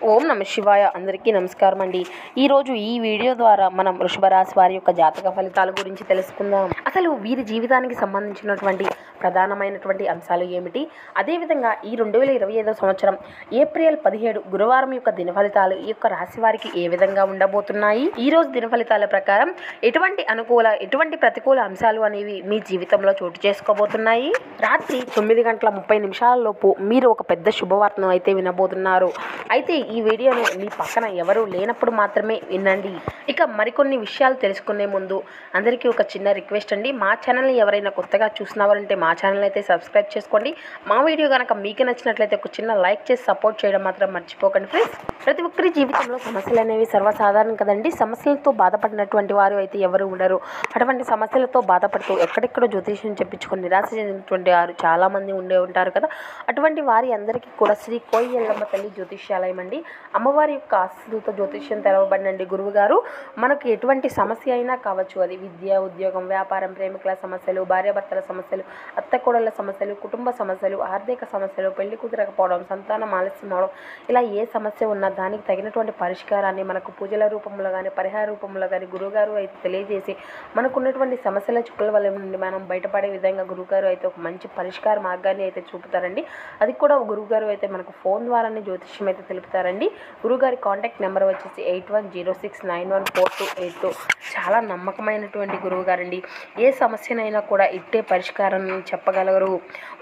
ఓం నమ శివాయ. అందరికీ నమస్కారం అండి. ఈరోజు ఈ వీడియో ద్వారా మనం వృషభ రాశి వారి యొక్క జాతక ఫలితాల గురించి తెలుసుకుందాం. అసలు వీరి జీవితానికి సంబంధించినటువంటి ప్రధానమైనటువంటి అంశాలు ఏమిటి, అదేవిధంగా ఈ 2025 సంవత్సరం ఏప్రిల్ 17 గురువారం యొక్క దిన ఫలితాలు ఈ యొక్క రాశి వారికి ఏ విధంగా ఉండబోతున్నాయి, ఈ రోజు దిన ఫలితాల ప్రకారం ఎటువంటి అనుకూల ఎటువంటి ప్రతికూల అంశాలు అనేవి మీ జీవితంలో చోటు చేసుకోబోతున్నాయి. రాత్రి 9:30 లోపు మీరు ఒక పెద్ద శుభవార్తను అయితే వినబోతున్నారు. అయితే ఈ వీడియోను మీ పక్కన ఎవరు లేనప్పుడు మాత్రమే వినండి. ఇక మరికొన్ని విషయాలు తెలుసుకునే ముందు అందరికీ ఒక చిన్న రిక్వెస్ట్ అండి. మా ఛానల్ని ఎవరైనా కొత్తగా చూసినవారంటే మా ఛానల్ అయితే సబ్స్క్రైబ్ చేసుకోండి. మా వీడియో కనుక మీకు నచ్చినట్లయితే ఒక చిన్న లైక్ చేసి సపోర్ట్ చేయడం మాత్రం మర్చిపోకండి ఫ్రెండ్స్. ప్రతి ఒక్కరి జీవితంలో సమస్యలు అనేవి సర్వసాధారణం కదండి. సమస్యలతో బాధపడినటువంటి వారు అయితే ఎవరు ఉండరు. అటువంటి సమస్యలతో బాధపడుతూ ఎక్కడెక్కడో జ్యోతిష్యం చెప్పించుకొని నిరాశ చెందినటువంటి వారు చాలామంది ఉండే ఉంటారు కదా. అటువంటి వారి అందరికీ కూడా శ్రీ కోయి ఎల్లమ్మ తల్లి జ్యోతిష్యాలయం అండి. అమ్మవారి యొక్క ఆశీస్సులతో జ్యోతిష్యం తెరవబడినండి గురువు గారు. మనకు ఎటువంటి సమస్య అయినా కావచ్చు, అది విద్య, ఉద్యోగం, వ్యాపారం, ప్రేమికుల సమస్యలు, భార్యాభర్తల సమస్యలు, అత్తకోడళ్ళ సమస్యలు, కుటుంబ సమస్యలు, ఆర్థిక సమస్యలు, పెళ్లి కుదరకపోవడం, సంతానం ఆలస్యం అవడం, ఇలా ఏ సమస్య ఉన్నా దానికి తగినటువంటి పరిష్కారాన్ని మనకు పూజల రూపంలో కానీ పరిహార రూపంలో కానీ గురువుగారు అయితే తెలియజేసి మనకున్నటువంటి సమస్యల చుక్కల వల్ల నుండి మనం బయటపడే విధంగా గురువుగారు అయితే ఒక మంచి పరిష్కార మార్గాన్ని అయితే చూపుతారండి. అది కూడా గురువుగారు అయితే మనకు ఫోన్ ద్వారానే జ్యోతిష్యం అయితే తెలుపుతారండి. గురుగారి కాంటాక్ట్ నెంబర్ వచ్చేసి 8106914282. చాలా నమ్మకమైనటువంటి గురువు గారండి. ఏ సమస్యనైనా కూడా ఇట్టే పరిష్కారం చెప్పగలరు.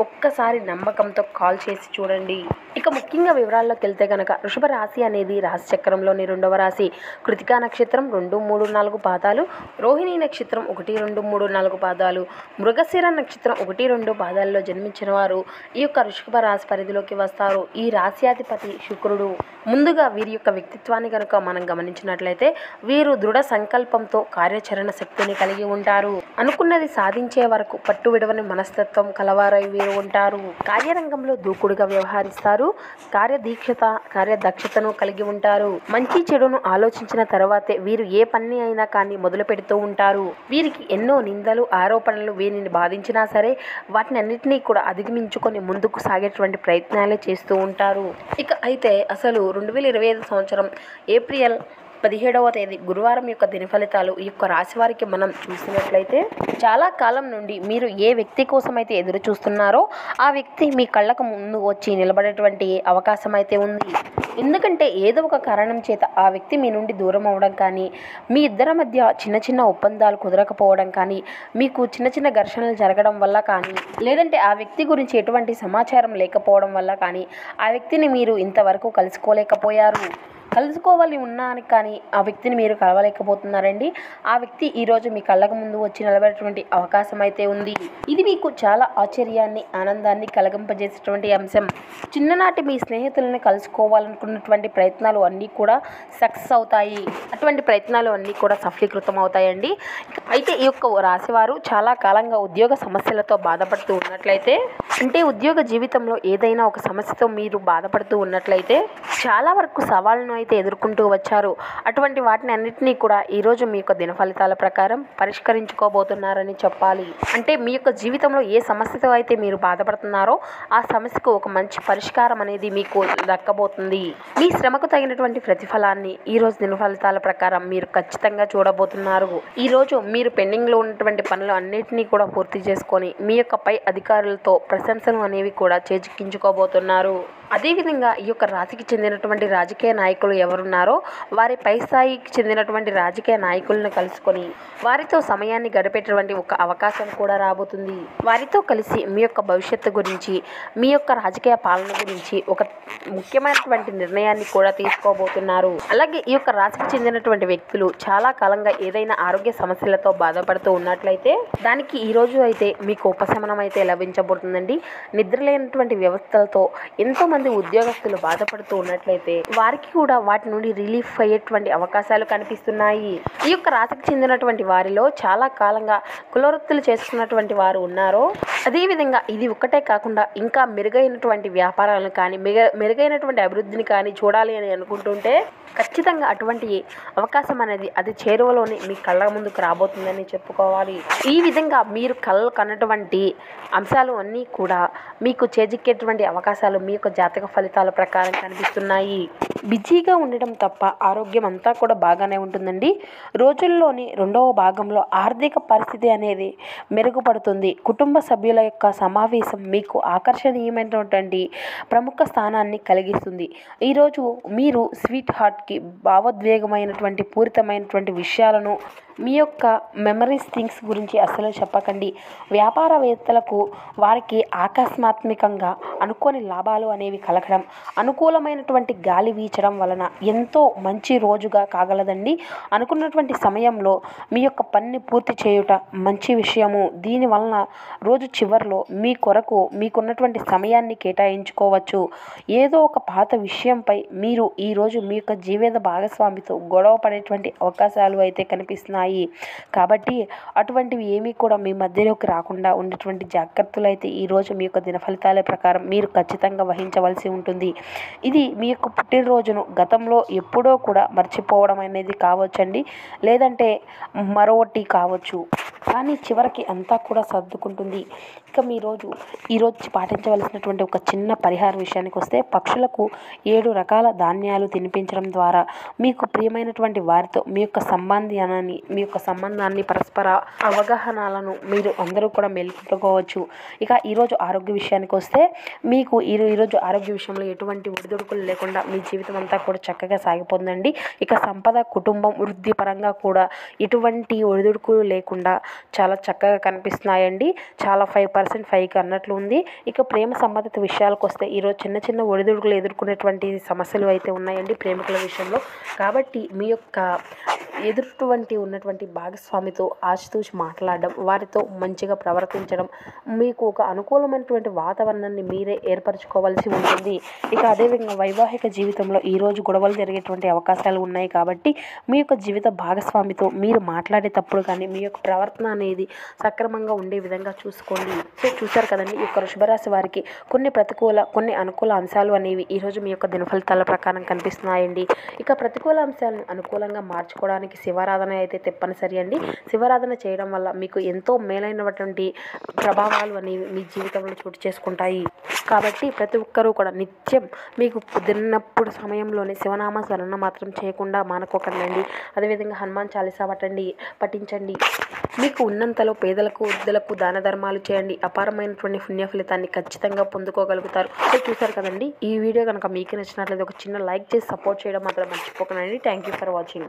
ఒక్కసారి నమ్మకంతో కాల్ చేసి చూడండి. ఇక ముఖ్యంగా వివరాల్లోకి వెళ్తే కనుక వృషభ రాశి అనేది రాశి చక్రంలోని 2వ రాశి. కృతికా నక్షత్రం 2, 3, 4 పాదాలు, రోహిణి నక్షత్రం 1, 2, 3, 4 పాదాలు, మృగశిర నక్షత్రం 1, 2 పాదాల్లో జన్మించిన వారు ఈ యొక్క వృషభ రాశి పరిధిలోకి వస్తారు. ఈ రాశ్యాధిపతి శుక్రుడు. ముందుగా వీరి యొక్క వ్యక్తిత్వాన్ని కనుక మనం గమనించినట్లయితే వీరు దృఢ సంకల్పంతో కార్యాచరణ శక్తిని కలిగి ఉంటారు. అనుకున్నది సాధించే వరకు పట్టు విడవని మనస్తత్వం కలవారై వీరు ఉంటారు. కార్యరంగంలో దూకుడుగా వ్యవహరిస్తారు. కార్యదక్షతను కలిగి ఉంటారు. మంచి చెడును ఆలోచించిన తర్వాతే వీరు ఏ పని అయినా కానీ మొదలు పెడుతూ ఉంటారు. వీరికి ఎన్నో నిందలు, ఆరోపణలు వీరిని బాధించినా సరే వాటిని అన్నింటినీ కూడా అధిగమించుకొని ముందుకు సాగేటువంటి ప్రయత్నాలే చేస్తూ ఉంటారు. ఇక అయితే అసలు 2025 సంవత్సరం ఏప్రిల్ 17వ తేదీ గురువారం యొక్క దిన ఫలితాలు ఈ యొక్క రాశి వారికి మనం చూసినట్లయితే, చాలా కాలం నుండి మీరు ఏ వ్యక్తి కోసం అయితే ఎదురు చూస్తున్నారో ఆ వ్యక్తి మీ కళ్ళకు ముందు వచ్చి నిలబడేటువంటి అవకాశం అయితే ఉంది. ఎందుకంటే ఏదో ఒక కారణం చేత ఆ వ్యక్తి మీ నుండి దూరం అవ్వడం కానీ, మీ ఇద్దరి మధ్య చిన్న చిన్న ఒప్పందాలు కుదరకపోవడం కానీ, మీకు చిన్న చిన్న ఘర్షణలు జరగడం వల్ల కానీ, లేదంటే ఆ వ్యక్తి గురించి ఎటువంటి సమాచారం లేకపోవడం వల్ల కానీ ఆ వ్యక్తిని మీరు ఇంతవరకు కలుసుకోలేకపోయారు. కలుసుకోవాలి ఉన్నాను కానీ ఆ వ్యక్తిని మీరు కలవలేకపోతున్నారండి. ఆ వ్యక్తి ఈరోజు మీ కళ్ళకు ముందు వచ్చి నిలబడేటువంటి అవకాశం అయితే ఉంది. ఇది మీకు చాలా ఆశ్చర్యాన్ని, ఆనందాన్ని కలిగింపజేసేటువంటి అంశం. చిన్ననాటి మీ స్నేహితులను కలుసుకోవాలనుకున్నటువంటి ప్రయత్నాలు అన్నీ కూడా సక్సెస్ అవుతాయి. అటువంటి ప్రయత్నాలు అన్నీ కూడా సఫలీకృతం అవుతాయండి. అయితే ఈ యొక్క రాశివారు చాలా కాలంగా ఉద్యోగ సమస్యలతో బాధపడుతూ ఉన్నట్లయితే, అంటే ఉద్యోగ జీవితంలో ఏదైనా ఒక సమస్యతో మీరు బాధపడుతూ ఉన్నట్లయితే చాలా వరకు సవాళ్ళను అయితే ఎదుర్కొంటూ వచ్చారు. అటువంటి వాటిని అన్నింటినీ కూడా ఈరోజు మీ యొక్క దిన ఫలితాల ప్రకారం పరిష్కరించుకోబోతున్నారని చెప్పాలి. అంటే మీ యొక్క జీవితంలో ఏ సమస్యతో అయితే మీరు బాధపడుతున్నారో ఆ సమస్యకు ఒక మంచి పరిష్కారం అనేది మీకు దక్కబోతుంది. మీ శ్రమకు తగినటువంటి ప్రతిఫలాన్ని ఈరోజు దిన ఫలితాల ప్రకారం మీరు ఖచ్చితంగా చూడబోతున్నారు. ఈరోజు మీరు పెండింగ్లో ఉన్నటువంటి పనులు అన్నింటినీ కూడా పూర్తి చేసుకొని మీ యొక్క పై అధికారులతో ప్రశంసలు అనేవి కూడా చేజిక్కించుకోబోతున్నారు. అదేవిధంగా ఈ యొక్క రాశికి చెందినటువంటి రాజకీయ నాయకులు ఎవరున్నారో వారి పై స్థాయికి చెందినటువంటి రాజకీయ నాయకులను కలుసుకొని వారితో సమయాన్ని గడిపేటువంటి ఒక అవకాశం కూడా రాబోతుంది. వారితో కలిసి మీ యొక్క భవిష్యత్తు గురించి, మీ యొక్క రాజకీయ పాలన గురించి ఒక ముఖ్యమైనటువంటి నిర్ణయాన్ని కూడా తీసుకోబోతున్నారు. అలాగే ఈ యొక్క రాశికి చెందినటువంటి వ్యక్తులు చాలా కాలంగా ఏదైనా ఆరోగ్య సమస్యలతో బాధపడుతూ ఉన్నట్లయితే దానికి ఈరోజు అయితే మీకు ఉపశమనం అయితే లభించబోతుందండి. నిద్రలేనటువంటి వ్యవస్థలతో ఎంతోమంది ఉద్యోగస్తులు బాధపడుతూ ఉన్నట్లయితే వారికి కూడా వాటి నుండి రిలీఫ్ అయ్యేటువంటి అవకాశాలు కనిపిస్తున్నాయి. ఈ యొక్క రాశికి చెందినటువంటి వారిలో చాలా కాలంగా కులవృత్తులు చేసుకున్నటువంటి వారు ఉన్నారో, అదేవిధంగా ఇది ఒక్కటే కాకుండా ఇంకా మెరుగైనటువంటి వ్యాపారాలను కానీ మెరుగైనటువంటి అభివృద్ధిని కానీ చూడాలి అని అనుకుంటుంటే ఖచ్చితంగా అటువంటి అవకాశం అనేది అది చేరువలోనే మీ కళ్ళ ముందుకు రాబోతుందని చెప్పుకోవాలి. ఈ విధంగా మీరు కళ్ళు కన్నటువంటి అంశాలు అన్నీ కూడా మీకు చేజిక్కేటువంటి అవకాశాలు మీ యొక్క జాతక ఫలితాల ప్రకారం కనిపిస్తున్నాయి. బిజీగా ఉండడం తప్ప ఆరోగ్యం అంతా కూడా బాగానే ఉంటుందండి. రోజుల్లోని రెండవ భాగంలో ఆర్థిక పరిస్థితి అనేది మెరుగుపడుతుంది. కుటుంబ సభ్యుల యొక్క సమావేశం మీకు ఆకర్షణీయమైనటువంటి ప్రముఖ స్థానాన్ని కలిగిస్తుంది. ఈరోజు మీరు స్వీట్ హార్ట్కి భావోద్వేగమైనటువంటి పూరితమైనటువంటి విషయాలను మీ యొక్క మెమరీస్ థింగ్స్ గురించి అసలు చెప్పకండి. వ్యాపారవేత్తలకు వారికి ఆకస్మాత్మికంగా అనుకోని లాభాలు అనేవి కలగడం, అనుకూలమైనటువంటి గాలి వీచడం వలన ఎంతో మంచి రోజుగా కాగలదండి. అనుకున్నటువంటి సమయంలో మీ యొక్క పనిని పూర్తి చేయుట మంచి విషయము. దీని వలన రోజు చివరిలో మీ కొరకు మీకున్నటువంటి సమయాన్ని కేటాయించుకోవచ్చు. ఏదో ఒక పాత విషయంపై మీరు ఈరోజు మీ యొక్క జీవిత భాగస్వామితో గొడవ పడేటువంటి అవకాశాలు అయితే కనిపిస్తున్నాయి. కాబట్టి అటువంటివి ఏమీ కూడా మీ మధ్యలోకి రాకుండా ఉండేటువంటి జాగ్రత్తలు అయితే ఈరోజు మీ యొక్క దిన ఫలితాల ప్రకారం మీరు ఖచ్చితంగా వహించవలసి ఉంటుంది. ఇది మీ యొక్క పుట్టినరోజును గతంలో ఎప్పుడో కూడా మర్చిపోవడం అనేది కావచ్చండి, లేదంటే మరొకటి కావచ్చు, కానీ చివరికి అంతా కూడా సర్దుకుంటుంది. ఇక ఈరోజు పాటించవలసినటువంటి ఒక చిన్న పరిహార విషయానికి వస్తే, పక్షులకు 7 రకాల ధాన్యాలు తినిపించడం ద్వారా మీకు ప్రియమైనటువంటి వారితో మీ యొక్క సంబంధాన్ని పరస్పర అవగాహనలను మీరు అందరూ కూడా మెలుగుకోవచ్చు. ఇక ఈరోజు ఆరోగ్య విషయానికి వస్తే, మీకు ఈరోజు ఆరోగ్య విషయంలో ఎటువంటి ఒడిదుడుకులు లేకుండా మీ జీవితం అంతా కూడా చక్కగా సాగిపోతుందండి. ఇక సంపద, కుటుంబం, వృద్ధి పరంగా కూడా ఎటువంటి ఒడిదుడుకులు లేకుండా చాలా చక్కగా కనిపిస్తున్నాయండి. చాలా 5% 5కి అన్నట్లు ఉంది. ఇక ప్రేమ సంబంధిత విషయాలకు వస్తే, ఈరోజు చిన్న చిన్న ఒడిదుడుకులు ఎదుర్కొనేటువంటి సమస్యలు అయితే ఉన్నాయండి ప్రేమికుల విషయంలో. కాబట్టి మీ యొక్క ఉన్నటువంటి భాగస్వామితో ఆచితూచి మాట్లాడడం, వారితో మంచిగా ప్రవర్తించడం, మీకు ఒక అనుకూలమైనటువంటి వాతావరణాన్ని మీరే ఏర్పరచుకోవాల్సి ఉంటుంది. ఇక అదేవిధంగా వైవాహిక జీవితంలో ఈరోజు గొడవలు జరిగేటువంటి అవకాశాలు ఉన్నాయి. కాబట్టి మీ యొక్క జీవిత భాగస్వామితో మీరు మాట్లాడేటప్పుడు కానీ మీ యొక్క ప్రవర్తన అనేది సక్రమంగా ఉండే విధంగా చూసుకోండి. సో చూశారు కదండి, ఈ యొక్క వృషభరాశి వారికి కొన్ని అనుకూల అంశాలు అనేవి ఈరోజు మీ యొక్క దిన ఫలితాల ప్రకారం కనిపిస్తున్నాయండి. ఇక ప్రతికూల అంశాలను అనుకూలంగా మార్చుకోవడానికి శివారాధన అయితే తప్పనిసరి అండి. శివారాధన చేయడం వల్ల మీకు ఎంతో మేలైనటువంటి ప్రభావాలు అనేవి మీ జీవితంలో చోటు చేసుకుంటాయి. కాబట్టి ప్రతి ఒక్కరూ కూడా నిత్యం మీకు కుదిరినప్పుడు సమయంలోనే శివనామ స్మరణ మాత్రం చేయకుండా మానుకోకండి. అదేవిధంగా హనుమాన్ చాలీసా పఠించండి. మీకు ఉన్నంతలో పేదలకు, వృద్ధులకు దాన ధర్మాలు చేయండి. అపారమైనటువంటి పుణ్య ఫలితాన్ని ఖచ్చితంగా పొందుకోగలుగుతారు. చూశారు కదండి, ఈ వీడియో కనుక మీకు నచ్చినట్లయితే ఒక చిన్న లైక్ చేసి సపోర్ట్ చేయడం మాత్రం మర్చిపోకండి. Thank you for watching.